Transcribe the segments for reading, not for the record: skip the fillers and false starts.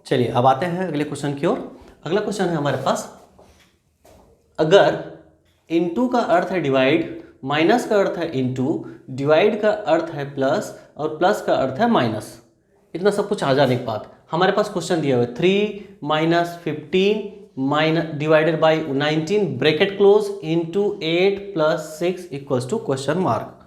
चलिए अब आते हैं अगले क्वेश्चन की ओर। अगला क्वेश्चन है हमारे पास, अगर इनटू का अर्थ है डिवाइड, माइनस का अर्थ है इनटू, डिवाइड का अर्थ है प्लस और प्लस का अर्थ है माइनस, इतना सब कुछ आ जाने के बाद हमारे पास क्वेश्चन दिया हुआ है 3 minus 15 minus divided by 19 bracket close into 8 plus 6 equals to question mark.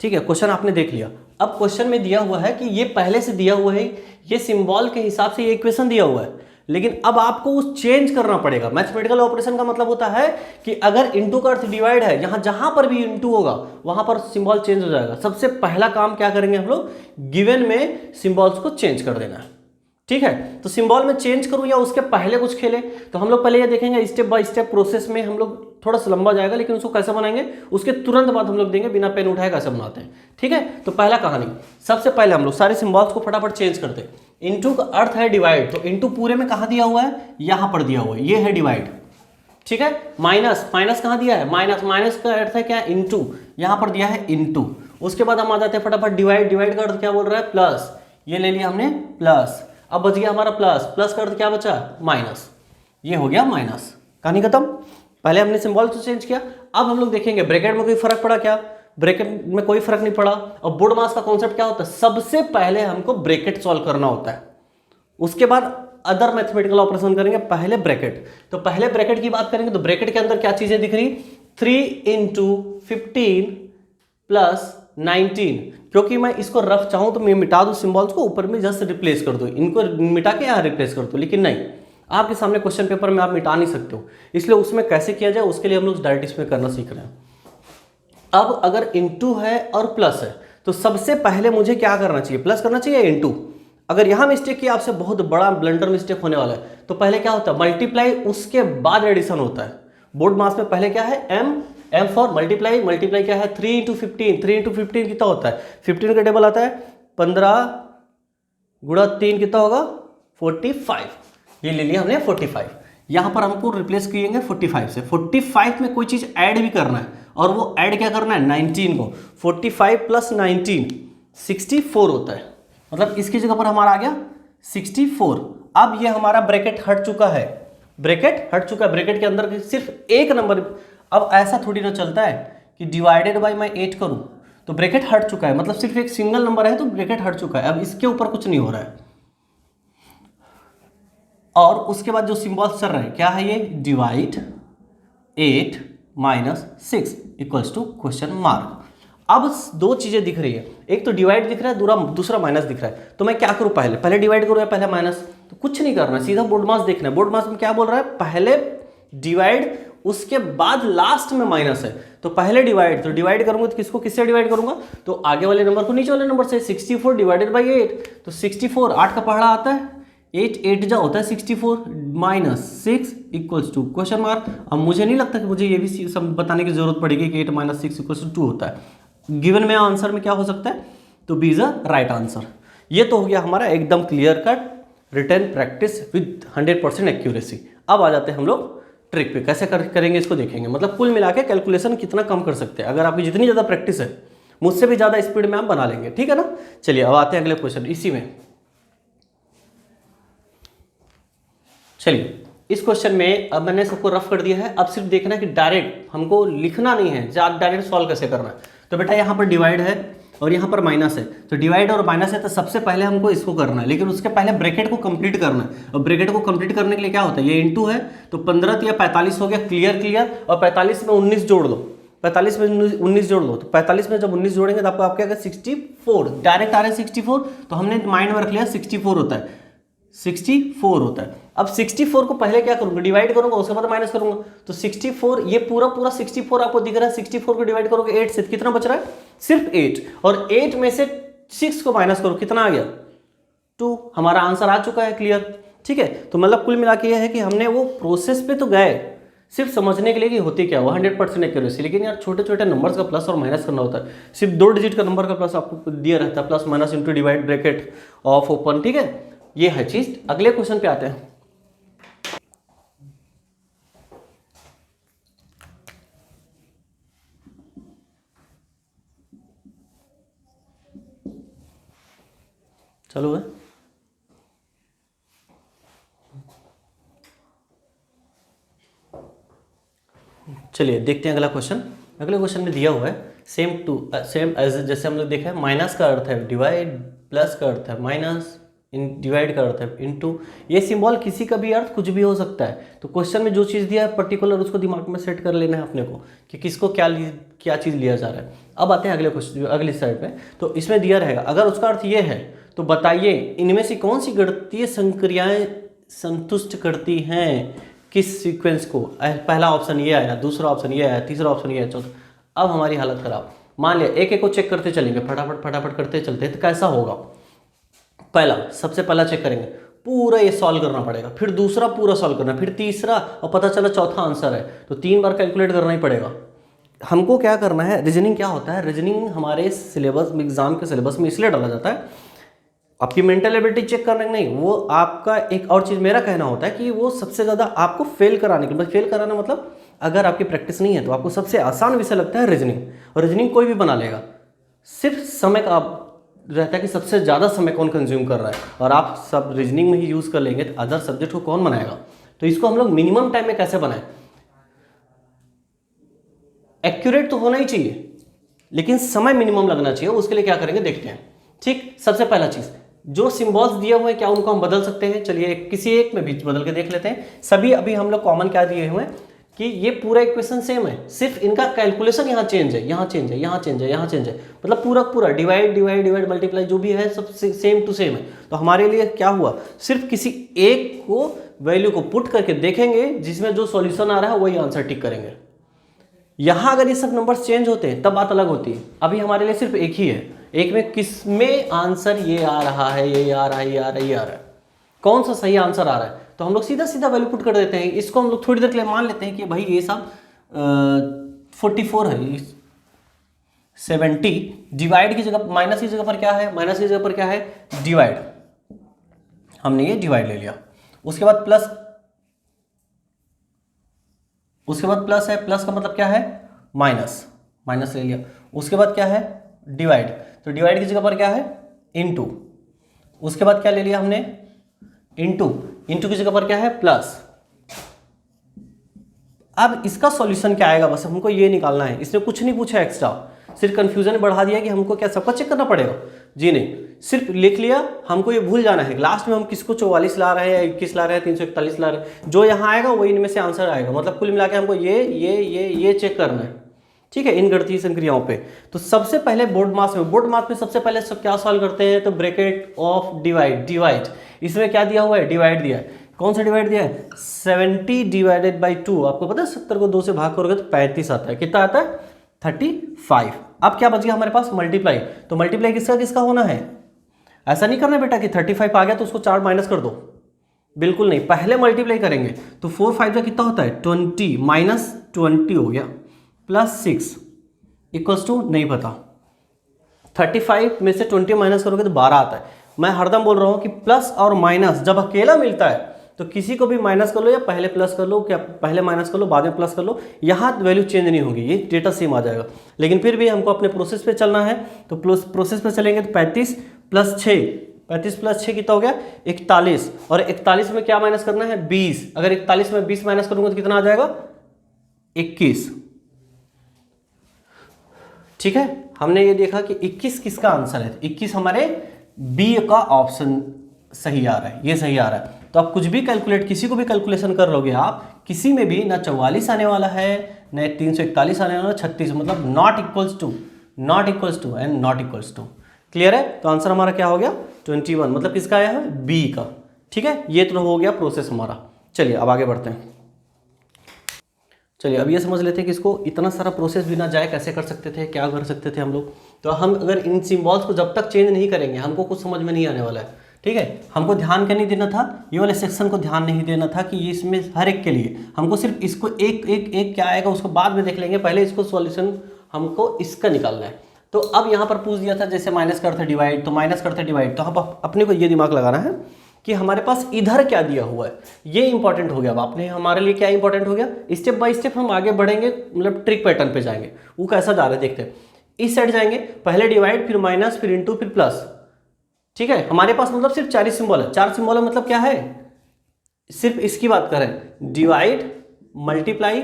ठीक है, क्वेश्चन आपने देख लिया। अब क्वेश्चन में दिया हुआ है कि ये पहले से दिया हुआ है, ये सिंबल के हिसाब से ये इक्वेशन दिया हुआ है, लेकिन अब आपको उस चेंज करना पड़ेगा। मैथमेटिकल ऑपरेशन का मतलब होता है कि अगर इनटू का अर्थ डिवाइड है, यहां जहां पर भी इनटू होगा वहां पर सिंबल चेंज हो जाएगा। सबसे पहला काम क्या करेंगे हम लोग, गिवन में सिंबल्स को चेंज कर देना है। ठीक है, तो सिंबल में चेंज करूं या उसके पहले कुछ खेले, तो हम लोग पहले ये देखेंगे स्टेप बाय स्टेप प्रोसेस में। हम लोग थोड़ा सा लंबा जाएगा लेकिन उसको कैसे बनाएंगे उसके तुरंत बाद हम लोग देंगे, बिना पेन उठाए कैसे बनाते हैं। ठीक है, तो पहला कहानी, सबसे पहले हम लोग सारे सिंबल्स को फटाफट चेंज करते हैं। इनटू का अर्थ है डिवाइड, तो इनटू पूरे में कहां दिया हुआ है, यहां पर दिया हुआ है, ये है डिवाइड। ठीक है, माइनस, माइनस कहां दिया है, माइनस, माइनस का अर्थ है क्या, इनटू, यहां पर दिया है इनटू। उसके बाद हम आ जाते हैं फटाफट डिवाइड, डिवाइड का अर्थ क्या बोल रहा है, प्लस, ये ले लिया हमने प्लस। अब बच गया हमारा प्लस, प्लस का अर्थ क्या बचा, माइनस, ये हो गया माइनस। कहानी खत्म। पहले हमने सिंबल तो चेंज किया। अब हम लोग देखेंगे ब्रैकेट में कोई फर्क पड़ा क्या, ब्रैकेट में कोई फर्क नहीं पड़ा। और बोर्ड मास का कॉन्सेप्ट क्या होता है, सबसे पहले हमको ब्रैकेट सॉल्व करना होता है, उसके बाद अदर मैथमेटिकल ऑपरेशन करेंगे, पहले ब्रैकेट। तो पहले ब्रैकेट की बात करेंगे तो ब्रैकेट के अंदर क्या चीजें दिख रही, 3 इंटू 15 प्लस 19। क्योंकि मैं इसको रफ चाहूं तो मैं मिटा दूं सिंबल्स को, ऊपर में जस्ट रिप्लेस कर दूं, इनको मिटा के यहां रिप्लेस कर दूं, लेकिन नहीं, आपके सामने क्वेश्चन पेपर में आप मिटा नहीं सकते हो, इसलिए उसमें कैसे किया जाए उसके लिए हम लोग डायरेक्ट इसमें करना सीख रहे हैं। अब अगर इनटू है और प्लस है तो सबसे पहले मुझे क्या करना चाहिए, प्लस करना चाहिए इनटू। अगर यहां मिस्टेक किया आपसे बहुत बड़ा ब्लंडर मिस्टेक होने वाला है। तो पहले क्या होता है, मल्टीप्लाई, उसके बाद एडिशन होता है। बोर्ड मास में पहले क्या है, एम फॉर मल्टीप्लाई, मल्टीप्लाई क्या है 3 इंटू 15, 3 इंटू 15 कितना होता है, 15 का टेबल आता है 15 गुणा 3 कितना होगा 45, ये ले लिया हमने 45। यहां पर हमको रिप्लेस किएंगे 45 से, 45 में कोई चीज ऐड भी करना है, और वो ऐड क्या करना है 19 को, 45 प्लस 19 64 होता है, मतलब इसकी जगह पर हमारा आ गया 64। अब ये हमारा ब्रैकेट हट चुका है, ब्रैकेट हट चुका है, ब्रैकेट के अंदर सिर्फ एक नंबर। अब ऐसा थोड़ी ना चलता है कि डिवाइडेड बाय मैं 8 करूं तो ब्रैकेट हट चुका है, मतलब सिर्फ एक सिंगल नंबर है तो ब्रैकेट हट चुका है, अब इसके ऊपर कुछ नहीं हो रहा है। और उसके बाद जो सिंबल्स चल रहे हैं क्या है, ये divide 8 minus 6 equals to question mark. अब दो चीजें दिख रही है, एक तो डिवाइड दिख रहा है, दूसरा माइनस दिख रहा है। तो मैं क्या करूं, पहले डिवाइड करूं या पहले माइनस, तो कुछ नहीं करना, सीधा बोर्ड मास देखना है। बोर्ड मास में क्या बोल रहा है, पहले डिवाइड उसके बाद लास्ट में माइनस है, तो पहले डिवाइड, तो डिवाइड करूंगा तो किसको किससे डिवाइड करूंगा, तो आगे वाले नंबर को नीचे वाले नंबर से। 64 डिवाइडेड बाई 8, तो 64 8 का पहाड़ा आता है, 8 8 जा होता है 64 minus 6 equals to question mark. अब मुझे नहीं लगता कि मुझे ये भी सब बताने की जरूरत पड़ेगी कि 8 माइनस 6 इक्वल्स टू 2 होता है। गिवन में आंसर में क्या हो सकता है, तो B is a right answer. ये तो हो गया हमारा एकदम clear cut return practice with 100% accuracy. अब आ जाते हैं हम लोग ट्रिक पे, कैसे करेंगे इसको देखेंगे, मतलब कुल मिला के कैलकुलेशन कितना कम कर सकते हैं। अगर आपकी जितनी ज़्यादा प्रैक्टिस है, मुझसे भी ज़्यादा स्पीड में आप बना लेंगे, ठीक है ना। चलिए अब आते हैं अगले क्वेश्चन इसी में। चलिए इस क्वेश्चन में अब मैंने सबको रफ कर दिया है, अब सिर्फ देखना है कि डायरेक्ट हमको लिखना नहीं है, डायरेक्ट सॉल्व कैसे करना है। तो बेटा यहाँ पर डिवाइड है और यहाँ पर माइनस है, तो डिवाइड और माइनस है तो सबसे पहले हमको इसको करना है, लेकिन उसके पहले ब्रैकेट को कंप्लीट करना है। और ब्रैकेट को कंप्लीट करने के लिए क्या होता है, ये इनटू है तो 15 या 45 हो गया, क्लियर। और 45 में 19 जोड़ लो, 45 में 19 जोड़ लो, तो 45 में जब 19 जोड़ेंगे तो आपको आपके आएगा 64, डायरेक्ट आ रहा है 64, तो हमने माइंड में रख लिया 64 होता है, 64 होता है। अब 64 को पहले क्या करूंगा, डिवाइड करूंगा, उसके बाद माइनस करूंगा। तो 64, ये पूरा 64 आपको दिख रहा है, 64 को डिवाइड करोगे 8 से, कितना बच रहा है, सिर्फ 8, और 8 में से 6 को माइनस करो, कितना आ गया 2। हमारा आंसर आ चुका है, क्लियर, ठीक है। तो मतलब कुल मिला के ये है कि हमने वो प्रोसेस पे तो गए सिर्फ समझने के लिए कि होती क्या वो 100% एक्यूरेसी, लेकिन यार छोटे छोटे नंबर्स का प्लस और माइनस करना होता है। सिर्फ 2 डिजिट का नंबर का प्लस आपको दिया रहता है, plus minus into divide bracket of open, ठीक है, ये है चीज। अगले क्वेश्चन पे आते हैं। चलो है चलिए देखते हैं अगला क्वेश्चन। अगले क्वेश्चन में दिया हुआ है सेम एज जैसे हम लोग देखे हैं, माइनस का अर्थ है डिवाइड, प्लस का अर्थ है माइनस, डिवाइड का अर्थ है इनटू। ये सिंबल किसी का भी अर्थ कुछ भी हो सकता है। तो क्वेश्चन में जो चीज़ दिया है पर्टिकुलर उसको दिमाग में सेट कर लेना है अपने को कि किसको क्या चीज़ लिया जा रहा है। अब आते हैं अगले क्वेश्चन, अगली साइड में। तो इसमें दिया रहेगा अगर उसका अर्थ ये है तो बताइए इनमें से कौन सी गणितीय संक्रियाएं संतुष्ट करती हैं किस सीक्वेंस को। पहला ऑप्शन ये आया, दूसरा ऑप्शन ये आया, तीसरा ऑप्शन ये आया, चौथा। अब हमारी हालत खराब। मान लिया एक एक को चेक करते चलेंगे, फटाफट फटाफट करते चलते हैं तो कैसा होगा। सबसे पहला चेक करेंगे, पूरा ये सॉल्व करना पड़ेगा, फिर दूसरा पूरा सॉल्व करना, फिर तीसरा, और पता चला चौथा आंसर है तो 3 बार कैलकुलेट करना ही पड़ेगा। हमको क्या करना है, रीजनिंग क्या होता है, रीजनिंग हमारे सिलेबस में, एग्जाम के सिलेबस में इसलिए डाला जाता है आपकी मेंटल एबिलिटी चेक करने नहीं, वो आपका एक और चीज़ मेरा कहना होता है कि वो सबसे ज़्यादा आपको फेल कराने के लिए, फेल कराना मतलब अगर आपकी प्रैक्टिस नहीं है तो आपको सबसे आसान विषय लगता है रीजनिंग। और रीजनिंग कोई भी बना लेगा, सिर्फ समय का रहता है कि सबसे ज़्यादा समय कौन कंज्यूम कर रहा है, और आप सब रीजनिंग में ही यूज़ कर लेंगे तो अदर सब्जेक्ट को कौन बनाएगा। तो इसको हम लोग मिनिमम टाइम में कैसे बनाएं, एक्यूरेट तो होना ही चाहिए लेकिन समय मिनिमम लगना चाहिए। उसके लिए क्या करेंगे देखते हैं। ठीक, सबसे पहला चीज़, जो सिंबल्स दिए हुए हैं क्या उनको हम बदल सकते हैं। चलिए किसी एक में भी बदल के देख लेते हैं। सभी अभी हम लोग कॉमन क्या दिए हुए हैं कि ये पूरा इक्वेशन सेम है, सिर्फ इनका कैलकुलेशन यहाँ चेंज है, यहाँ चेंज है, यहाँ चेंज है, यहाँ चेंज है, मतलब पूरा डिवाइड डिवाइड डिवाइड मल्टीप्लाई जो भी है सब सेम टू सेम है। तो हमारे लिए क्या हुआ, सिर्फ किसी एक को वैल्यू को पुट करके देखेंगे जिसमें जो सॉल्यूशन आ रहा है वही आंसर टिक करेंगे। यहाँ अगर ये सब नंबर्स चेंज होते हैं तब बात अलग होती है। अभी हमारे लिए सिर्फ एक ही है, एक में किसमें आंसर ये आ रहा है, ये आ रहा है, ये आ रहा है, ये आ रहा है, कौन सा सही आंसर आ रहा है, तो हम लोग सीधा सीधा वैल्यू पुट कर देते हैं। इसको हम लोग थोड़ी देर के लिए मान लेते हैं कि भाई ये सब 44 है, 70 डिवाइड की जगह, माइनस की जगह पर क्या है, माइनस की जगह पर क्या है डिवाइड, हमने ये डिवाइड ले लिया। उसके बाद प्लस, उसके बाद प्लस है, प्लस का मतलब क्या है माइनस, माइनस ले लिया। उसके बाद क्या है डिवाइड, तो डिवाइड की जगह पर क्या है इनटू। उसके बाद क्या ले लिया हमने इनटू, इनटू की जगह पर क्या है प्लस। अब इसका सॉल्यूशन क्या आएगा, बस हमको ये निकालना है। इसने कुछ नहीं पूछा एक्स्ट्रा, सिर्फ कंफ्यूजन बढ़ा दिया कि हमको क्या सबका चेक करना पड़ेगा। जी नहीं, सिर्फ लिख लिया, हमको ये भूल जाना है लास्ट में हम किसको 44 ला रहे हैं, 21 ला रहे हैं, 341 ला रहे हैं, जो यहाँ आएगा वही इनमें से आंसर आएगा। मतलब कुल मिला के हमको ये चेक करना है। ठीक है, इन गणितीय संक्रियाओं पे। तो सबसे पहले बोर्ड मास में सबसे पहले सब क्या सॉल्व करते हैं, तो ब्रैकेट ऑफ डिवाइड, इसमें क्या दिया हुआ है डिवाइड दिया है। कौन सा डिवाइड दिया है 70 डिवाइडेड बाई 2। आपको पता है 70 को 2 से भाग करोगे तो 35 आता है, कितना आता है 35। अब क्या बच गया हमारे पास मल्टीप्लाई, तो मल्टीप्लाई किसका किसका होना है। ऐसा नहीं करना बेटा कि 35 आ गया तो उसको 4 माइनस कर दो, बिल्कुल नहीं, पहले मल्टीप्लाई करेंगे। तो 4 5 का कितना होता है 20, माइनस 20 हो गया, प्लस 6 इक्वल्स टू नहीं पता, 35 में से 20 माइनस करोगे तो 12 आता है। मैं हरदम बोल रहा हूँ कि प्लस और माइनस जब अकेला मिलता है तो किसी को भी माइनस कर लो या पहले प्लस कर लो, क्या पहले माइनस कर लो बाद में प्लस कर लो, यहाँ वैल्यू चेंज नहीं होगी, ये डेटा सेम आ जाएगा। लेकिन फिर भी हमको अपने प्रोसेस पे चलना है, तो प्रोसेस पे चलेंगे तो 35 प्लस 6, 35 प्लस 6 कितना हो गया 41, और 41 में क्या माइनस करना है 20। अगर 41 में 20 माइनस करूंगा तो कितना आ जाएगा 21। ठीक है, हमने ये देखा कि 21 किसका आंसर है, 21 हमारे बी का ऑप्शन सही आ रहा है, ये सही आ रहा है। तो आप कुछ भी कैलकुलेट, किसी को भी कैलकुलेशन कर लोगे आप, किसी में भी ना 44 आने वाला है न 341 आने वाला है, 36, मतलब not equals to and not equals to. Clear है, तो आंसर हमारा क्या हो गया 21, मतलब किसका आया है बी का। ठीक है, ये तो हो गया प्रोसेस हमारा। चलिए अब आगे बढ़ते हैं। चलिए अब ये समझ लेते हैं कि इसको इतना सारा प्रोसेस बिना जाए कैसे कर सकते थे, क्या कर सकते थे हम लोग। तो हम अगर इन सिंबल्स को जब तक चेंज नहीं करेंगे हमको कुछ समझ में नहीं आने वाला है। ठीक है, हमको ध्यान क्या नहीं देना था, ये वाले सेक्शन को ध्यान नहीं देना था कि ये इसमें हर एक के लिए हमको सिर्फ इसको एक क्या आएगा उसको बाद में देख लेंगे, पहले इसको सॉल्यूशन हमको इसका निकालना है। तो अब यहाँ पर पूछ दिया था जैसे माइनस करते डिवाइड, तो माइनस करते डिवाइड, तो हम अपने को ये दिमाग लगाना है कि हमारे पास इधर क्या दिया हुआ है, ये इंपॉर्टेंट हो गया। अब आपने हमारे लिए क्या इंपॉर्टेंट हो गया, स्टेप बाय स्टेप हम आगे बढ़ेंगे, मतलब ट्रिक पैटर्न पे जाएंगे। वो कैसा जा रहा है देखते हैं। इस साइड जाएंगे, पहले डिवाइड, फिर माइनस, फिर इंटू, फिर प्लस। ठीक है, हमारे पास मतलब सिर्फ 4 सिंबल है। 4 सिंबल है मतलब क्या है, सिर्फ इसकी बात करें डिवाइड, मल्टीप्लाई,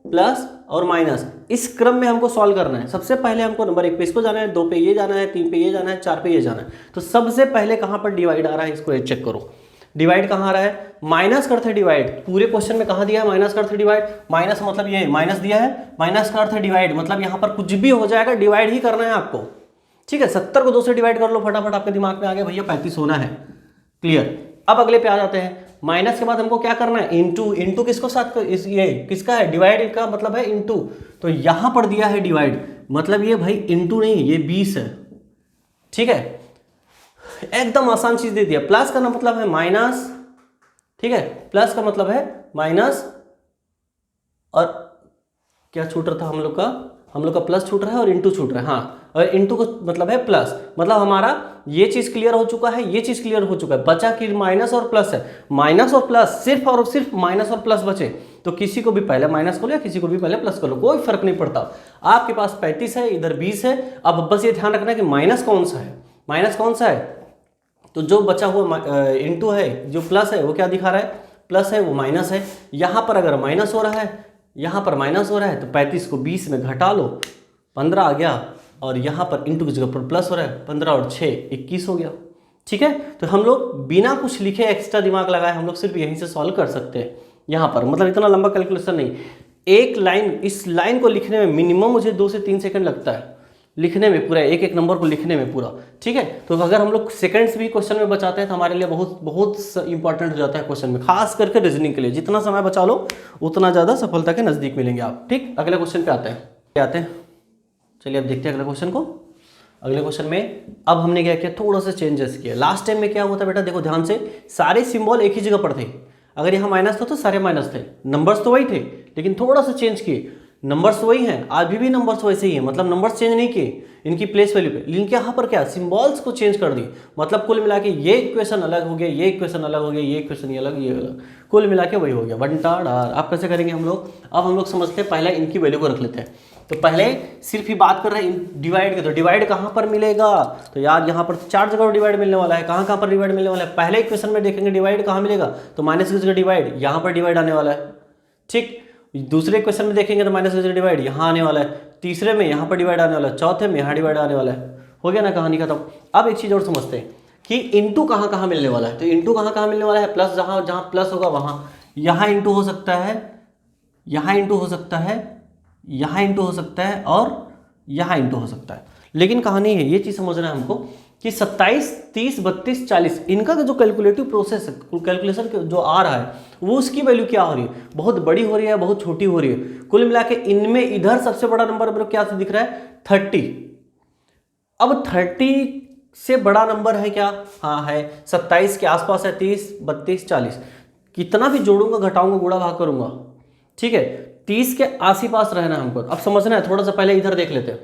प्लस और माइनस, इस क्रम में हमको सॉल्व करना है। सबसे पहले हमको नंबर 1 पे इसको जाना है, 2 पे ये जाना है, 3 पे ये जाना है, 4 पे ये जाना है। तो सबसे पहले कहाँ पर डिवाइड आ रहा है इसको चेक करो। डिवाइड कहाँ आ रहा है, माइनस का अर्थ है डिवाइड। पूरे क्वेश्चन में कहाँ दिया है माइनस का अर्थ डिवाइड, माइनस मतलब ये माइनस दिया है, माइनस का अर्थ है डिवाइड, मतलब यहाँ पर कुछ भी हो जाएगा डिवाइड ही करना है आपको। ठीक है, 70 को 2 से डिवाइड कर लो फटाफट, आपके दिमाग में आ गया भैया 35 होना है। क्लियर। अब अगले पे आ जाते हैं, माइनस के बाद हमको क्या करना है, इनटू। इनटू किसको साथ ये किसका है, डिवाइड का मतलब है इनटू। तो यहां पर दिया है डिवाइड, मतलब ये भाई इनटू नहीं, ये 20 है। ठीक है, एकदम आसान चीज दे दिया। प्लस का मतलब है माइनस, ठीक है, प्लस का मतलब है माइनस, और क्या छूट रहा था हम लोग का प्लस छूट रहा है और इनटू छूट रहा है। हाँ, और इनटू को मतलब है प्लस, मतलब हमारा ये चीज क्लियर हो चुका है, ये चीज क्लियर हो चुका है, बचा कि माइनस और प्लस है। माइनस और प्लस, सिर्फ और सिर्फ माइनस और प्लस बचे, तो किसी को भी पहले माइनस कर लो या किसी को भी पहले प्लस कर लो, कोई फर्क नहीं पड़ता। आपके पास 35 है, इधर 20 है। अब बस ये ध्यान रखना है कि माइनस कौन सा है, माइनस कौन सा है। तो जो बचा हुआ इनटू है, जो प्लस है वो क्या दिखा रहा है, प्लस है, वो माइनस है। यहाँ पर अगर माइनस हो रहा है, यहाँ पर माइनस हो रहा है, तो 35 को 20 में घटा लो, 15 आ गया। और यहाँ पर इंटू की जगह पर प्लस हो रहा है, 15 और 6 21 हो गया। ठीक है, तो हम लोग बिना कुछ लिखे एक्स्ट्रा दिमाग लगाए हम लोग सिर्फ यहीं से सॉल्व कर सकते हैं। यहाँ पर मतलब इतना लंबा कैलकुलेशन नहीं, एक लाइन, इस लाइन को लिखने में मिनिमम मुझे 2 से 3 सेकंड लगता है, लिखने में पूरा एक एक नंबर को लिखने में पूरा। ठीक है, तो अगर हम लोग सेकंड्स भी क्वेश्चन में बचाते हैं तो हमारे लिए बहुत बहुत इंपॉर्टेंट हो जाता है क्वेश्चन में, खास करके रीजनिंग के लिए। जितना समय बचा लो उतना ज़्यादा सफलता के नज़दीक मिलेंगे आप। ठीक, अगले क्वेश्चन पे आते हैं। चलिए अब देखते हैं अगले क्वेश्चन को। अगले क्वेश्चन में अब हमने क्या किया, थोड़ा सा चेंजेस किया। लास्ट टाइम में क्या हुआ था बेटा, देखो ध्यान से, सारे सिंबल एक ही जगह पर थे। अगर यहाँ माइनस था तो सारे माइनस थे, नंबर्स तो वही थे, लेकिन थोड़ा सा चेंज किए। नंबर्स वही हैं, आज भी नंबर्स वैसे ही हैं, मतलब नंबर्स चेंज नहीं किए इनकी प्लेस वैल्यू पे, लेकिन यहाँ पर क्या, सिंबल्स को चेंज कर दी। मतलब कुल मिला के ये इक्वेशन अलग हो गया, ये इक्वेशन अलग हो गया, ये इक्वेशन ये अलग, ये अलग, कुल मिला के वही हो गया बंटाधार। आप कैसे करेंगे हम लोग, अब हम लोग समझते हैं, पहले इनकी वैल्यू को रख लेते हैं। तो पहले सिर्फ ही बात कर रहे हैं डिवाइड के, तो डिवाइड कहाँ पर मिलेगा, तो यार यहाँ पर 4 जगह डिवाइड मिलने वाला है। कहाँ पर डिवाइड मिलने वाला है, पहले इक्वेशन में देखेंगे डिवाइड कहाँ मिलेगा, तो माइनस की जगह डिवाइड, यहाँ पर डिवाइड आने वाला है। ठीक, दूसरे क्वेश्चन में देखेंगे तो माइनस की जगह डिवाइड यहाँ आने वाला है, तीसरे में यहाँ पर डिवाइड आने वाला है, चौथे में यहाँ डिवाइड आने वाला है। हो गया ना कहानी खत्म। अब एक चीज़ और समझते हैं कि इंटू कहाँ कहाँ मिलने वाला है। तो इंटू कहाँ कहाँ मिलने वाला है, प्लस जहाँ जहाँ प्लस होगा वहाँ, यहाँ इंटू हो सकता है, यहाँ इंटू हो सकता है, यहाँ इंटू हो सकता है, और यहाँ इंटू हो सकता है। लेकिन कहानी है, ये चीज़ समझना है हमको कि 27, 30, 32, 40 इनका जो कैलकुलेटिव प्रोसेस है, कैलकुलेशन जो आ रहा है, वो उसकी वैल्यू क्या हो रही है, बहुत बड़ी हो रही है, बहुत छोटी हो रही है। कुल मिला के इनमें इधर सबसे बड़ा नंबर क्या दिख रहा है, 30। अब 30 से बड़ा नंबर है क्या, हाँ है, 27 के आसपास है, 30, 32, 40। कितना भी जोड़ूंगा, घटाऊंगा, गुणा भाग करूंगा, ठीक है, 30 के आस ही पास रहना है हमको। अब समझना है, थोड़ा सा पहले इधर देख लेते हैं,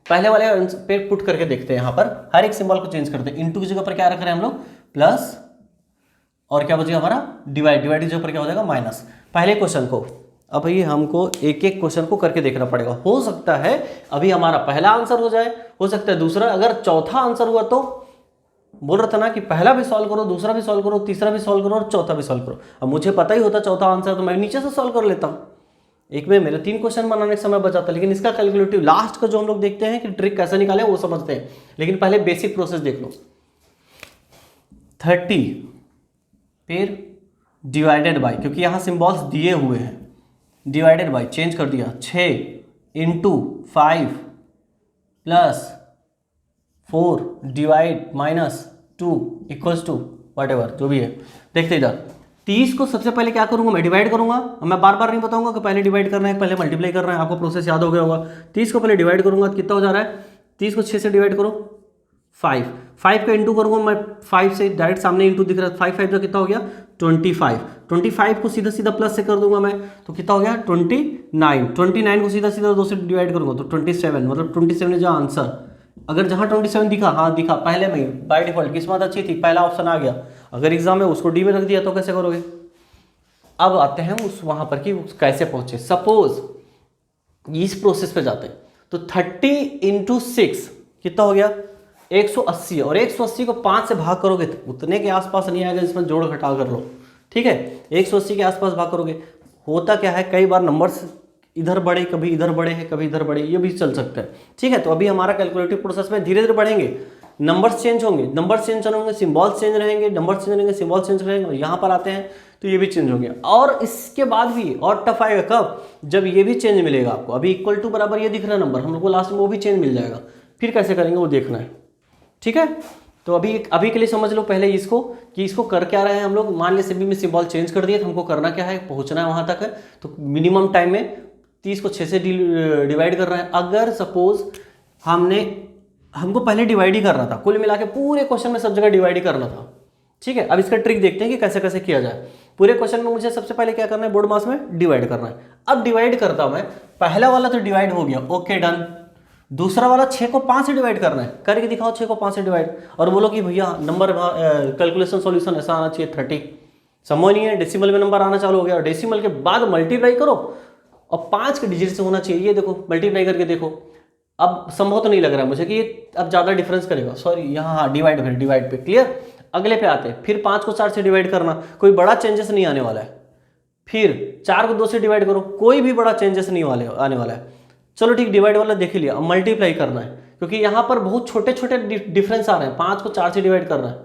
पहले वाले पे पुट करके देखते हैं। यहाँ पर हर एक सिंबल को चेंज करते हैं। इंटू की जगह पर क्या रख रहे हैं हम लोग, प्लस, और क्या बचेगा हमारा डिवाइड, डिवाइड की जगह पर क्या हो जाएगा माइनस। पहले क्वेश्चन को अब ये हमको एक एक क्वेश्चन को करके देखना पड़ेगा। हो सकता है अभी हमारा पहला आंसर हो जाए, हो सकता है दूसरा, अगर चौथा आंसर हुआ तो बोल रहा था ना कि पहला भी सॉल्व करो, दूसरा भी सॉल्व करो, तीसरा भी सॉल्व करो और चौथा भी सॉल्व करो। अब मुझे पता ही होता चौथा आंसर तो मैं नीचे से सॉल्व कर लेता हूँ, एक में मेरे 3 क्वेश्चन बनाने का समय बचाता। लेकिन इसका कैलकुलेटिव लास्ट का जो हम लोग देखते हैं कि ट्रिक कैसे निकाले वो समझते हैं, लेकिन पहले बेसिक प्रोसेस देख लो। 30 फिर डिवाइडेड बाय, क्योंकि यहाँ सिंबल्स दिए हुए हैं, डिवाइडेड बाय चेंज कर दिया, 6 into 5 plus 4 divide minus 2 equals to whatever जो भी है। देखते इधर 30 को सबसे पहले क्या करूंगा, मैं डिवाइड करूंगा। मैं बार बार नहीं बताऊंगा कि पहले डिवाइड करना है पहले मल्टीप्लाई करना है, आपको प्रोसेस याद हो गया होगा। 30 को पहले डिवाइड करूंगा तो कितना हो जा रहा है, 30 को 6 से डिवाइड करो 5, 5 का इंटू करूंगा मैं, 5 से डायरेक्ट सामने इंटू दिख रहा है, 5 का कितना हो गया 25, 25 को सीधा सीधा प्लस से कर दूंगा मैं तो कितना हो गया 29, 29 को सीधा सीधा 2 से डिवाइड करूंगा तो 27, मतलब 27 है जो आंसर। अगर जहाँ 27 दिखा, हाँ दिखा पहले में ही, बाय डिफॉल्ट किस्मत अच्छी थी, पहला ऑप्शन आ गया। अगर एग्जाम में उसको डी में रख दिया तो कैसे करोगे। अब आते हैं उस वहां पर कि कैसे पहुंचे। सपोज इस प्रोसेस पे जाते हैं तो 30 इंटू 6 कितना हो गया 180, और 180 को 5 से भाग करोगे तो उतने के आसपास नहीं आएगा, जिसमें जोड़ घटा कर लो, ठीक है। 180 के आसपास भाग करोगे, होता क्या है कई बार नंबर्स इधर बढ़े, कभी इधर बढ़े है, कभी इधर बढ़े, ये भी चल सकता है। ठीक है, तो अभी हमारा कैलकुलेटिव प्रोसेस में धीरे धीरे बढ़ेंगे, नंबर्स चेंज होंगे, नंबर्स चेंज होंगे, सिंबल्स चेंज रहेंगे, नंबर्स चेंज रहेंगे, सिंबल्स चेंज रहेंगे, और यहाँ पर आते हैं तो ये भी चेंज होंगे। और इसके बाद भी और टफ आएगा कब, जब ये भी चेंज मिलेगा आपको। अभी इक्वल टू बराबर ये दिख रहा है नंबर, हम लोग को लास्ट में वो भी चेंज मिल जाएगा, फिर कैसे करेंगे वो देखना है। ठीक है, तो अभी के लिए समझ लो पहले इसको कि इसको कर क्या रहे हैं हम लोग। मान लिया सभी में सिंबल चेंज कर दिया, तो हमको करना क्या है, पहुंचना है वहां तक है। तो मिनिमम टाइम में 30 को 6 से डिवाइड कर रहे हैं। अगर सपोज हमको पहले डिवाइड ही करना था, कुल मिला के पूरे क्वेश्चन में सब जगह डिवाइड ही करना था। ठीक है, अब इसका ट्रिक देखते हैं कि कैसे कैसे किया जाए। पूरे क्वेश्चन में मुझे सबसे पहले क्या करना है, बोर्ड मास में डिवाइड करना है। अब डिवाइड करता हूं मैं, पहला वाला तो डिवाइड हो गया, ओके डन। दूसरा वाला 6 को 5 से डिवाइड करना है, करके दिखाओ 6 को 5 से डिवाइड, और बोलो कि भैया नंबर कैलकुलेशन सॉल्यूशन ऐसा आना चाहिए 30। समझ नहीं है, डेसिमल में नंबर आना चालू हो गया, और डेसिमल के बाद मल्टीप्लाई करो और 5 के डिजिट से होना चाहिए। ये देखो मल्टीप्लाई करके देखो, अब संभव तो नहीं लग रहा है मुझे कि ये अब ज़्यादा डिफरेंस करेगा। सॉरी, यहाँ हाँ डिवाइड, फिर डिवाइड पे क्लियर। अगले पे आते हैं, फिर 5 को 4 से डिवाइड करना, कोई बड़ा चेंजेस नहीं आने वाला है। फिर 4 को 2 से डिवाइड करो, कोई भी बड़ा चेंजेस नहीं आने वाला है। चलो ठीक, डिवाइड वाला देख लिया, अब मल्टीप्लाई करना है, क्योंकि यहाँ पर बहुत छोटे छोटे डिफरेंस आ रहे हैं। 5 को 4 से डिवाइड करना है,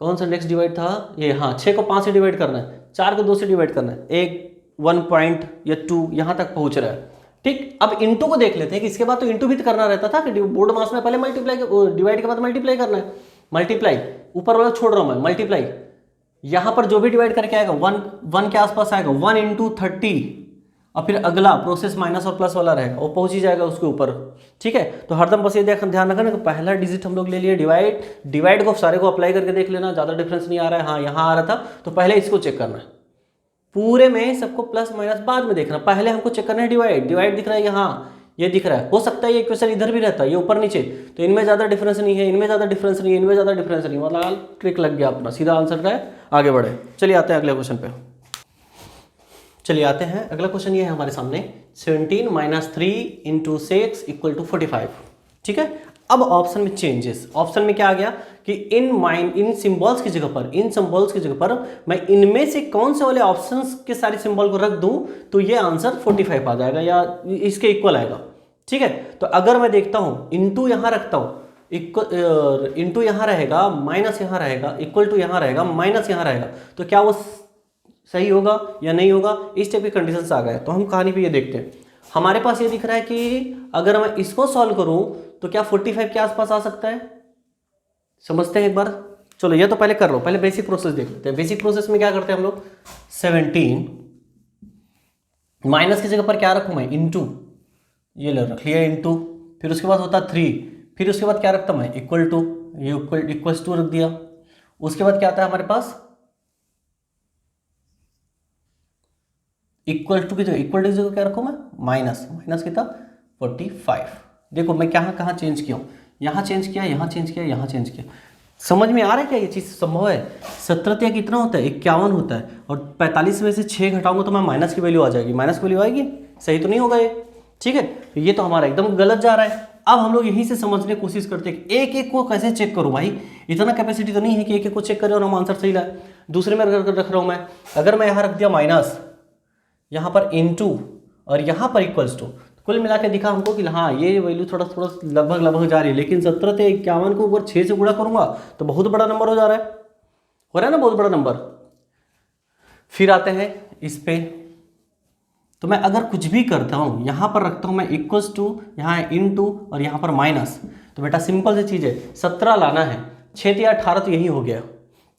कौन सा नेक्स्ट डिवाइड था ये, हाँ 6 को 5 से डिवाइड करना है, 4 को 2 से डिवाइड करना है, 1 पॉइंट या 2 यहाँ तक पहुँच रहा है। ठीक, अब इंटू को देख लेते हैं कि इसके बाद तो इंटू भी तो करना रहता था कि बोर्ड मास में पहले मल्टीप्लाई, डिवाइड के बाद मल्टीप्लाई करना है। मल्टीप्लाई ऊपर वाला छोड़ रहा हूँ मैं, मल्टीप्लाई यहाँ पर जो भी डिवाइड करके आएगा 1 के आसपास आएगा, 1 इंटू 30, और फिर अगला प्रोसेस माइनस और प्लस वाला रहेगा, वो पहुंच ही जाएगा उसके ऊपर। ठीक है, तो हरदम बस ये ध्यान रखना कि पहला डिजिट हम लोग ले लिए डिवाइड को सारे को अप्लाई करके देख लेना, ज़्यादा डिफरेंस नहीं आ रहा है। हाँ यहाँ आ रहा था, तो पहले इसको चेक करना है। पूरे में सबको प्लस माइनस बाद में देखना, पहले हमको चेक करना है डिवाइड दिख रहा है यहाँ, ये दिख रहा है। हो सकता है ये इक्वेशन इधर भी रहता है, ये ऊपर नीचे, तो इनमें ज़्यादा डिफरेंस नहीं है, इनमें ज़्यादा डिफरेंस नहीं है, इनमें ज़्यादा डिफरेंस नहीं, मतलब ट्रिक लग गया अपना, सीधा आंसर का है, आगे बढ़े। चलिए आते हैं अगले क्वेश्चन पे। चलिए आते हैं, अगला क्वेश्चन ये है हमारे सामने, 17 - 3 × 6 = 45। ठीक है, अब ऑप्शन में चेंजेस, ऑप्शन में क्या आ गया कि इन सिंबल्स की जगह पर मैं इनमें से कौन से वाले ऑप्शंस के सारे सिंबल को रख दूं तो ये आंसर 45 आ जाएगा या इसके इक्वल आएगा। ठीक है, तो अगर मैं देखता हूं, इंटू यहां रखता हूं, इंटू यहां रहेगा, माइनस यहां रहेगा, इक्वल टू यहां रहेगा, माइनस यहां रहेगा, तो क्या वो सही होगा या नहीं होगा, इस टाइप की कंडीशंस आ गए। तो हम कहानी पे ये देखते हैं, हमारे पास ये दिख रहा है कि अगर मैं इसको सॉल्व करूं तो क्या 45 के आसपास आ सकता है, समझते हैं एक बार। चलो ये तो पहले कर लो, पहले बेसिक प्रोसेस देख लेते हैं। बेसिक प्रोसेस में क्या करते हैं हम लोग, 17 माइनस की जगह पर क्या रखूं मैं, इंटू, ये रख लिया इंटू, फिर उसके बाद होता 3, फिर उसके बाद क्या रखता मैं, इक्वल टू, ये इक्वल्स टू रख दिया। उसके बाद क्या आता है हमारे पास, इक्वल टू की जगह क्या रखूं मैं, माइनस कितना 45। देखो मैं कहाँ चेंज किया हूँ, यहाँ चेंज किया, यहाँ चेंज किया, यहाँ चेंज किया। समझ में आ रहा है क्या ये चीज़ संभव है। 17 कितना होता है, 51 होता है, और 45 में से 6 घटाऊंगा तो मैं माइनस की वैल्यू आ जाएगी, माइनस की वैल्यू आएगी, सही तो नहीं होगा ये। ठीक है, तो ये तो हमारा एकदम गलत जा रहा है। अब हम लोग यहीं से समझने की कोशिश करते हैं कि एक एक को कैसे चेक करूँ भाई, इतना कैपेसिटी तो नहीं है कि एक एक को चेक करें और हम आंसर सही लाए। दूसरे में रख रहा हूँ मैं, अगर मैं यहाँ रख दिया माइनस, यहाँ पर इनटू और यहाँ पर इक्वल्स टू, कुल मिला के दिखा हमको कि हाँ ये वैल्यू थोड़ा लगभग जा रही है, लेकिन 17 से 51 को ऊपर 6 से गुणा करूंगा तो बहुत बड़ा नंबर हो जा रहा है ना, बहुत बड़ा नंबर। फिर आते हैं इस पे, तो मैं अगर कुछ भी करता हूँ, यहाँ पर रखता हूँ मैं इक्वल्स टू, यहाँ इनटू और यहाँ पर माइनस, तो बेटा सिंपल सी चीज़ है, 17 लाना है, 6 या 18 तो यही हो गया।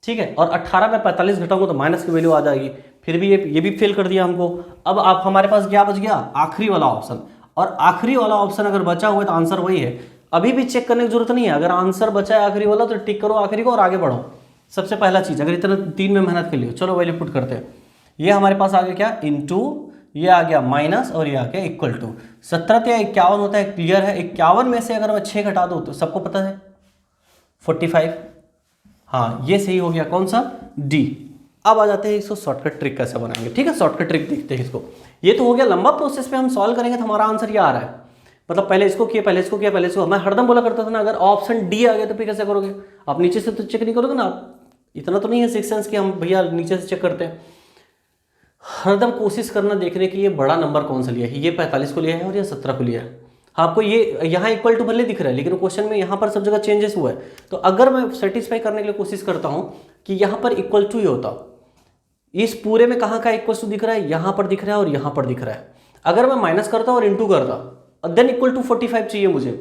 ठीक है, और 18 में 45 घटाऊंगा तो माइनस की वैल्यू आ जाएगी, फिर भी ये भी फेल कर दिया हमको। अब आप हमारे पास क्या बच गया, आखिरी वाला ऑप्शन, और आखिरी वाला ऑप्शन अगर बचा हुआ है तो आंसर वही है। अभी भी चेक करने की जरूरत नहीं है, अगर आंसर बचा है आखिरी वाला तो टिक करो आखिरी को और आगे बढ़ो। सबसे पहला चीज, अगर इतना 3 में मेहनत कर लियो, चलो वैल्यू पुट करते हैं। ये हमारे पास आ गया क्या, इनटू, ये आ गया माइनस और ये आ गया इक्वल टू। 17 या 51 होता है, क्लियर है। 51 में से अगर मैं 6 घटा दूं तो सबको पता है 45। हाँ ये सही हो गया, कौन सा, डी। अब आ जाते हैं इसको शॉर्टकट ट्रिक कैसे बनाएंगे। ठीक है, शॉर्टकट ट्रिक देखते हैं इसको। ये तो हो गया लंबा प्रोसेस पे हम सॉल्व करेंगे तो हमारा आंसर ये आ रहा है, मतलब पहले इसको किया, पहले इसको किया, पहले इसको। मैं हरदम बोला करता था ना, अगर ऑप्शन डी आ गया तो फिर कैसे करोगे आप, नीचे से तो चेक नहीं करोगे ना आप, इतना तो नहीं है सिक्स सेंस कि हम भैया नीचे से चेक करते हैं। हरदम कोशिश करना देखने की ये बड़ा नंबर कौन सा लिया है, ये 45 को लिया है और ये 17 को लिया है। आपको ये यहाँ इक्वल टू भले दिख रहा है लेकिन क्वेश्चन में यहाँ पर सब जगह चेंजेस हुआ है। तो अगर मैं सेटिस्फाई करने के लिए कोशिश करता हूँ कि यहाँ पर इक्वल टू ही होता, इस पूरे में कहाँ का इक्वल टू दिख रहा है, यहाँ पर दिख रहा है और यहाँ पर दिख रहा है। अगर मैं माइनस करता और इंटू करता देन इक्वल टू 45 चाहिए मुझे,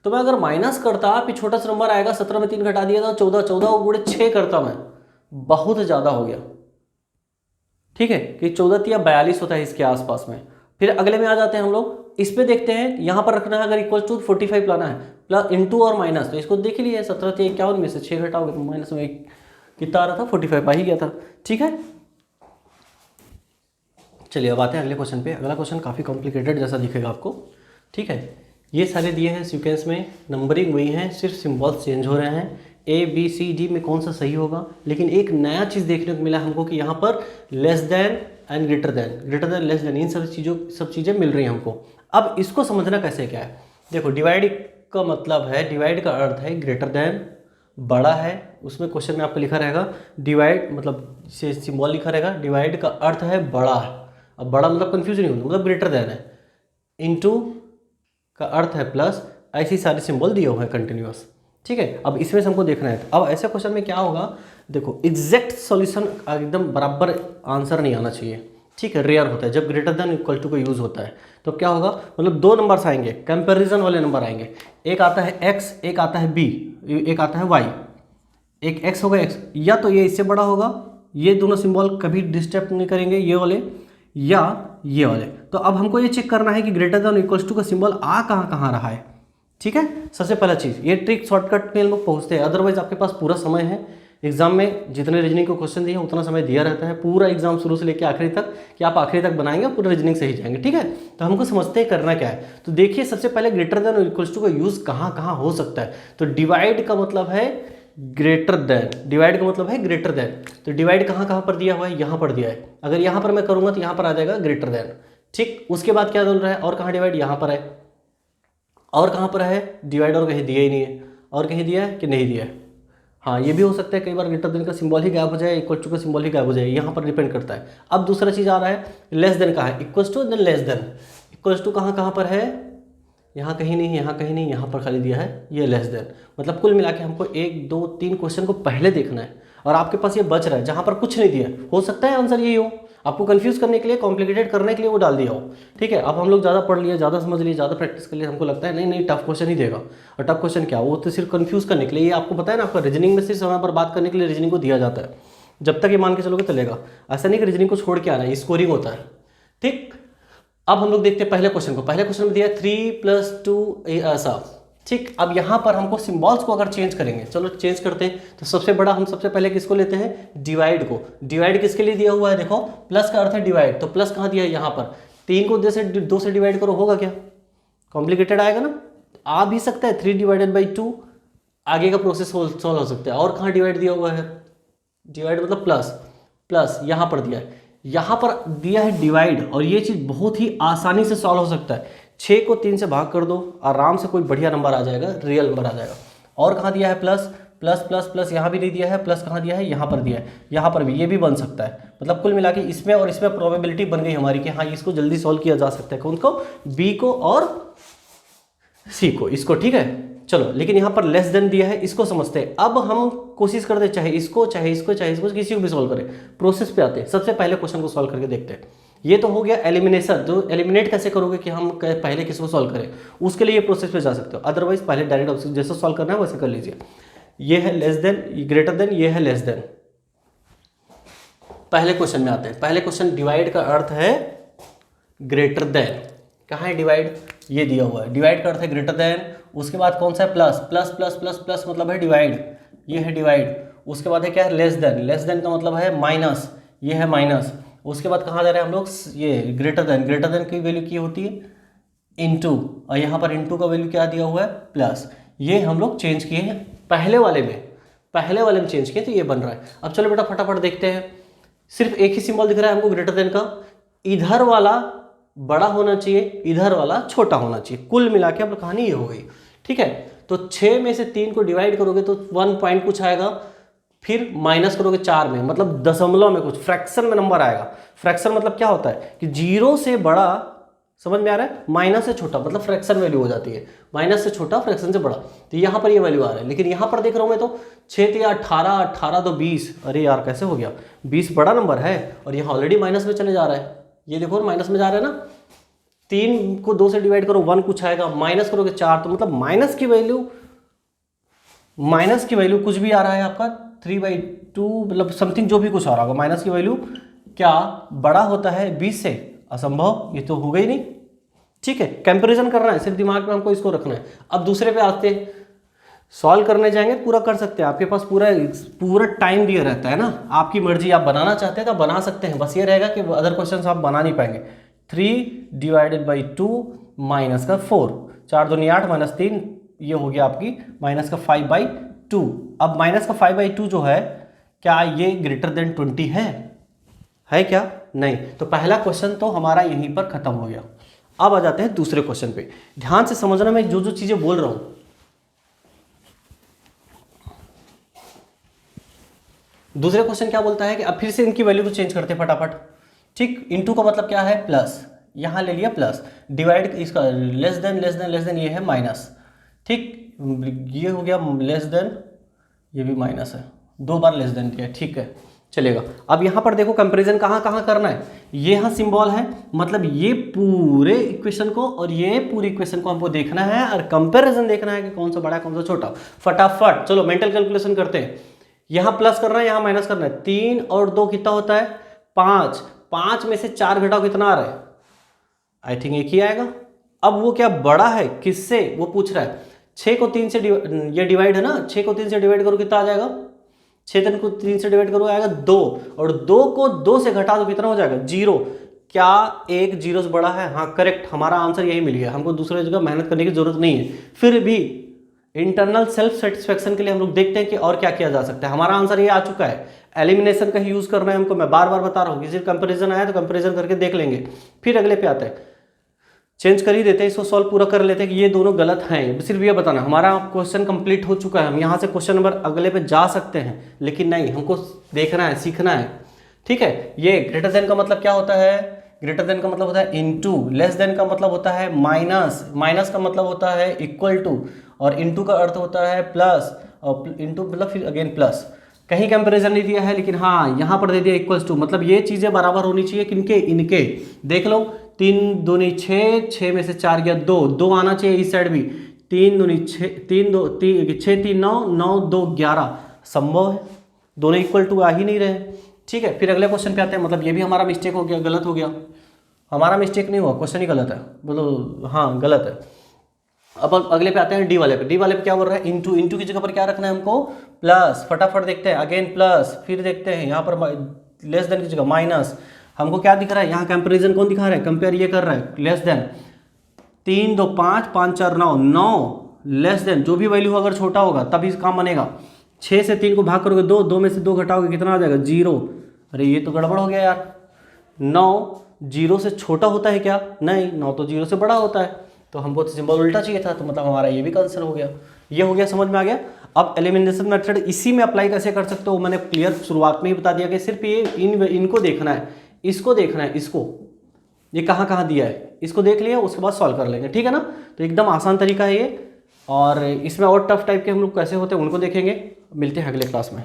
तो मैं अगर माइनस करता फिर छोटा सा नंबर आएगा, 17 में 3 घटा दिया था 14, 14 और गुणे 6 करता मैं, बहुत ज़्यादा हो गया। ठीक है कि 14 या 42 होता है इसके आसपास में। फिर अगले में आ जाते हैं हम लोग, इस पे देखते हैं यहाँ पर रखना है, अगर इक्वल टू 45 लाना है प्लस इंटू और माइनस, तो इसको देख लिए 17 × 51 में से 6 घटाओगे तो माइनस में कितना आ रहा था, 45 आ ही गया था। ठीक है, चलिए अब आते हैं अगले क्वेश्चन पे। अगला क्वेश्चन काफ़ी कॉम्प्लिकेटेड जैसा दिखेगा आपको। ठीक है, ये सारे दिए हैं सीक्वेंस में, नंबरिंग वही है, सिर्फ सिम्बॉल्स चेंज हो रहे हैं। ए बी सी डी में कौन सा सही होगा, लेकिन एक नया चीज़ देखने को मिला हमको कि यहाँ पर less than and greater than less than, इन सब चीज़ें मिल रही हैं हमको। अब इसको समझना कैसे क्या है, देखो डिवाइड का मतलब है, डिवाइड का अर्थ है ग्रेटर देन, बड़ा है, उसमें क्वेश्चन में आपको लिखा रहेगा डिवाइड मतलब से सिम्बॉल लिखा रहेगा, डिवाइड का अर्थ है बड़ा है। अब बड़ा मतलब कंफ्यूज नहीं होगा, मतलब ग्रेटर देन है, इनटू का अर्थ है प्लस, ऐसी सारे सिंबल दिए हुए हैं कंटिन्यूअस। ठीक है, अब इसमें से हमको देखना है। अब ऐसे क्वेश्चन में क्या होगा, देखो एग्जैक्ट सॉल्यूशन एकदम बराबर आंसर नहीं आना चाहिए। ठीक है, रेयर होता है जब ग्रेटर देन इक्वल टू का यूज़ होता है। तो क्या होगा, मतलब दो नंबर्स आएंगे, कंपैरिजन वाले नंबर आएंगे, एक आता है x, एक आता है b, एक आता है y। एक x होगा x, या तो ये इससे बड़ा होगा, ये दोनों सिंबल कभी डिस्टर्ब नहीं करेंगे ये वाले, या ये वाले। तो अब हमको ये चेक करना है कि ग्रेटर देन इक्वल्स टू का सिंबल आ कहाँ रहा है। ठीक है, सबसे पहला चीज़ ये ट्रिक शॉर्टकट में हम लोग पहुँचते हैं, अदरवाइज आपके पास पूरा समय है। एग्जाम में जितने रीजनिंग को क्वेश्चन दिए उतना समय दिया रहता है, पूरा एग्जाम शुरू से लेकर आखिरी तक, कि आप आखिरी तक बनाएंगे पूरा रीजनिंग से ही जाएंगे। ठीक है, तो हमको समझते हैं करना क्या है। तो देखिए सबसे पहले ग्रेटर देन और इक्वल्स टू का यूज़ कहाँ हो सकता है। तो डिवाइड का मतलब है ग्रेटर देन, डिवाइड का मतलब है ग्रेटर देन। तो डिवाइड कहाँ पर दिया हुआ है, यहाँ पर दिया है। अगर यहाँ पर मैं करूँगा तो यहाँ पर आ जाएगा ग्रेटर देन। ठीक, उसके बाद क्या बोल रहा है, और कहाँ डिवाइड, यहाँ पर है, और कहाँ पर है डिवाइड, और कहीं दिया ही नहीं है, और कहीं दिया है कि नहीं दिया है। हाँ, ये भी हो सकता है कई बार ग्रेटर देन का सिंबल ही गायब हो जाए, इक्वल टू का सिंबल ही गायब हो जाए, यहाँ पर डिपेंड करता है। अब दूसरा चीज़ आ रहा है लेस देन का है, equals to than less than. Equals to कहाँ पर है, यहाँ कहीं नहीं, यहाँ कहीं नहीं, यहाँ पर खाली दिया है ये लेस देन। मतलब कुल मिला के हमको 1 2 3 क्वेश्चन को पहले देखना है, और आपके पास ये बच रहा है जहाँ पर कुछ नहीं दिया। हो सकता है आंसर यही हो, आपको कंफ्यूज करने के लिए, कॉम्प्लिकेटेड करने के लिए वो डाल दिया हो। ठीक है, अब हम लोग ज़्यादा पढ़ लिए, ज़्यादा समझ लिए, ज़्यादा प्रैक्टिस कर लिए, हमको लगता है नहीं टफ क्वेश्चन ही देगा। और टफ क्वेश्चन क्या, वो तो सिर्फ कंफ्यूज करने के लिए, ये आपको पता है ना, आपका रीजनिंग में सिर्फ समय पर बात करने के लिए रीजनिंग को दिया जाता है। जब तक ये मान के चलोगे चलेगा, ऐसा नहीं कि रीजनिंग को छोड़ के आना है, स्कोरिंग होता है। ठीक, अब हम लोग देखते हैं पहले क्वेश्चन को। पहले क्वेश्चन में दिया 3 + 2 ऐसा। ठीक, अब यहाँ पर हमको सिंबल्स को अगर चेंज करेंगे, चलो चेंज करते हैं। तो सबसे बड़ा हम सबसे पहले किसको लेते हैं, डिवाइड को। डिवाइड किसके लिए दिया हुआ है, देखो प्लस का अर्थ है डिवाइड, तो प्लस कहाँ दिया है, यहाँ पर। 3 को 2 से डिवाइड करो, होगा क्या, कॉम्प्लिकेटेड आएगा ना, आ भी सकता है 3/2, आगे का प्रोसेस सॉल्व हो सकता है। और कहाँ डिवाइड दिया हुआ है, डिवाइड मतलब प्लस यहाँ पर दिया है, यहाँ पर दिया है डिवाइड, और ये चीज़ बहुत ही आसानी से सॉल्व हो सकता है। 6 को 3 से भाग कर दो, आराम से कोई बढ़िया नंबर आ जाएगा, रियल नंबर आ जाएगा। और कहाँ दिया है प्लस, यहाँ भी नहीं दिया है, प्लस कहाँ दिया है, यहाँ पर दिया है, यहाँ पर भी, ये भी बन सकता है। मतलब कुल मिला के इसमें और इसमें प्रोबेबिलिटी बन गई हमारी कि हाँ इसको जल्दी सॉल्व किया जा सकता है। कौन को, बी को और सी को, इसको। ठीक है, चलो, लेकिन यहाँ पर लेस देन दिया है, इसको समझते हैं। अब हम कोशिश करते हैं चाहे इसको किसी को भी सॉल्व करें। प्रोसेस पे आते हैं, सबसे पहले क्वेश्चन को सॉल्व करके देखते हैं। ये तो हो गया एलिमिनेशन, जो एलिमिनेट कैसे करोगे कि हम पहले किसको सॉल्व करें, उसके लिए ये प्रोसेस पे जा सकते हो। अदरवाइज पहले डायरेक्ट जैसे सॉल्व करना है वैसे कर लीजिए। ये है लेस देन, ग्रेटर देन, ये है लेस देन। पहले क्वेश्चन में आते हैं। पहले क्वेश्चन, डिवाइड का अर्थ है ग्रेटर देन। कहाँ है डिवाइड, ये दिया हुआ है, डिवाइड का अर्थ है ग्रेटर देन। उसके बाद कौन सा है, प्लस मतलब है डिवाइड, ये है डिवाइड। उसके बाद है क्या है, लेस देन का मतलब है माइनस, ये है माइनस। उसके बाद कहाँ जा रहे हैं हम लोग, ये ग्रेटर देन की वैल्यू क्या होती है, इनटू, और यहाँ पर इनटू का वैल्यू क्या दिया हुआ है, प्लस। ये हम लोग चेंज किए हैं पहले वाले में चेंज किए, तो ये बन रहा है। अब चलो बेटा फटाफट देखते हैं। सिर्फ एक ही सिंबल दिख रहा है हमको ग्रेटर देन का, इधर वाला बड़ा होना चाहिए, इधर वाला छोटा होना चाहिए। कुल मिला के अब कहानी ये हो गई। ठीक है, तो 6 में से 3 को डिवाइड करोगे तो 1 पॉइंट कुछ आएगा, फिर माइनस करोगे 4 में, मतलब दशमलव में कुछ फ्रैक्शन में नंबर आएगा। फ्रैक्शन मतलब क्या होता है कि 0 से बड़ा, समझ में आ रहा है, माइनस से छोटा मतलब फ्रैक्शन वैल्यू हो जाती है, माइनस से छोटा फ्रैक्शन से बड़ा। तो यहाँ पर ये वैल्यू आ रहा है, लेकिन यहाँ पर देख रहा हूँ मैं तो 6 तो 18, 18 तो 20, अरे यार कैसे हो गया, 20 बड़ा नंबर है और यहाँ ऑलरेडी माइनस में चले जा रहा है। ये देखो माइनस में जा रहा है ना, 3 को 2 से डिवाइड करो 1 कुछ आएगा, माइनस करोगे 4, तो मतलब माइनस की वैल्यू कुछ भी आ रहा है आपका 3/2, मतलब समथिंग जो भी कुछ आ रहा होगा, माइनस की वैल्यू क्या बड़ा होता है 20 से? असंभव, ये तो होगा ही नहीं। ठीक है, कंपैरिजन करना है, सिर्फ दिमाग में हमको इसको रखना है। अब दूसरे पे आते हैं, सॉल्व करने जाएंगे पूरा कर सकते हैं, आपके पास पूरा टाइम दिया रहता है ना, आपकी मर्जी, आप बनाना चाहते हैं तो बना सकते हैं, बस ये रहेगा कि अदर क्वेश्चन आप बना नहीं पाएंगे। 3/2 माइनस का 4, 4 दूनी 8 माइनस 3, ये हो गया आपकी माइनस का 5/2। अब माइनस का 5/2 जो है, क्या ये ग्रेटर देन 20 है क्या? नहीं। तो पहला क्वेश्चन तो हमारा यहीं पर खत्म हो गया। अब आ जाते हैं दूसरे क्वेश्चन पे। ध्यान से समझना, मैं जो जो चीजें बोल रहा हूं, दूसरे क्वेश्चन क्या बोलता है कि अब फिर से इनकी वैल्यू को चेंज करते हैं फटाफट। ठीक, इनटू का मतलब क्या है? प्लस, यहां ले लिया प्लस, डिवाइड इसका लेस देन ये है माइनस। ठीक, ये हो गया लेस देन, ये भी माइनस है, 2 बार लेस देन किया, ठीक है चलेगा। अब यहां पर देखो कंपैरिजन कहां करना है, ये यहां सिंबल है, मतलब ये पूरे इक्वेशन को और ये पूरी इक्वेशन को हमको देखना है और कंपैरिजन देखना है कि कौन सा बड़ा है कौन सा छोटा। फटाफट चलो मेंटल कैलकुलेशन करते हैं। यहां प्लस करना है, यहां माइनस करना है। 3 और 2 कितना होता है? 5, 5 में से 4 घटाओ कितना आ रहा है? आई थिंक एक ही आएगा। अब वो क्या बड़ा है किससे, वो पूछ रहा है। 6 को 3 से ये डिवाइड है ना, 6 को 3 से डिवाइड करो कितना आ जाएगा? 6 को 3 से डिवाइड करो आएगा 2, और 2 को 2 से घटा दो कितना हो जाएगा? 0। क्या एक 0 से बड़ा है? हाँ करेक्ट, हमारा आंसर यही मिल गया, हमको दूसरे जगह मेहनत करने की जरूरत नहीं है। फिर भी इंटरनल सेल्फ सेटिस्फेक्शन के लिए हम लोग देखते हैं कि और क्या किया जा सकता है। हमारा आंसर ये आ चुका है, एलिमिनेशन का ही यूज करना है हमको। मैं बार बार बता रहा हूँ, किसी कंपैरिजन आया तो कंपैरिजन करके देख लेंगे। फिर अगले पे आते हैं, चेंज कर ही देते हैं, इसको सॉल्व पूरा कर लेते हैं कि ये दोनों गलत हैं। सिर्फ ये बताना, हमारा क्वेश्चन कंप्लीट हो चुका है, हम यहाँ से क्वेश्चन नंबर अगले पे जा सकते हैं, लेकिन नहीं, हमको देखना है, सीखना है। ठीक है, ये ग्रेटर देन का मतलब क्या होता है? ग्रेटर देन का मतलब होता है इनटू, लेस देन का मतलब होता है माइनस, माइनस का मतलब होता है इक्वल टू, और इनटू का अर्थ होता है प्लस, और इनटू मतलब फिर अगेन प्लस। कहीं कंपैरिजन नहीं दिया है, लेकिन हाँ यहाँ पर दे दिया इक्वल्स टू, मतलब ये चीजें बराबर होनी चाहिए किनके? इनके। देख लो, 3 दूनी 6, 6 में से 4 गया 2, 2 आना चाहिए इस साइड भी। 3 दूनी 6, 6 3 9, 9 2 11, संभव है, दोनों इक्वल टू आ ही नहीं रहे। ठीक है, फिर अगले क्वेश्चन पे आते हैं। मतलब ये भी हमारा मिस्टेक हो गया, गलत हो गया। हमारा मिस्टेक नहीं हुआ, क्वेश्चन ही गलत है, बोलो हाँ गलत है। अब अगले पे आते हैं, डी वाले पे। डी वाले पे क्या बोल रहा है? इनटू, इनटू की जगह पर क्या रखना है हमको? प्लस। फटाफट देखते हैं, अगेन प्लस, फिर देखते हैं यहाँ पर लेस देन की जगह माइनस। हमको क्या दिख रहा है यहाँ? कंपैरिजन कौन दिखा रहा है? कंपेयर ये कर रहा है, लेस देन। 3 2 5, 5 4 9, 9 लेस देन, जो भी वैल्यू अगर छोटा होगा तभी काम बनेगा। 6 से 3 को भाग करोगे 2, 2 में से 2 घटाओगे कितना आ जाएगा? 0। अरे ये तो गड़बड़ हो गया यार, 9 0 से छोटा होता है क्या? नहीं, 9 तो 0 से बड़ा होता है, तो हमको तो सिंबल उल्टा चाहिए था, तो मतलब हमारा ये भी कैंसिल हो गया। ये हो गया, समझ में आ गया। अब एलिमिनेशन मेथड इसी में अप्लाई कैसे कर सकते हो, मैंने क्लियर शुरुआत में ही बता दिया कि सिर्फ ये इनको देखना है, इसको देखना है, इसको, ये कहाँ कहाँ दिया है, इसको देख लिया, उसके बाद सॉल्व कर लेंगे। ठीक है ना? तो एकदम आसान तरीका है ये, और इसमें और टफ टाइप के हम लोग कैसे होते हैं उनको देखेंगे। मिलते हैं अगले क्लास में।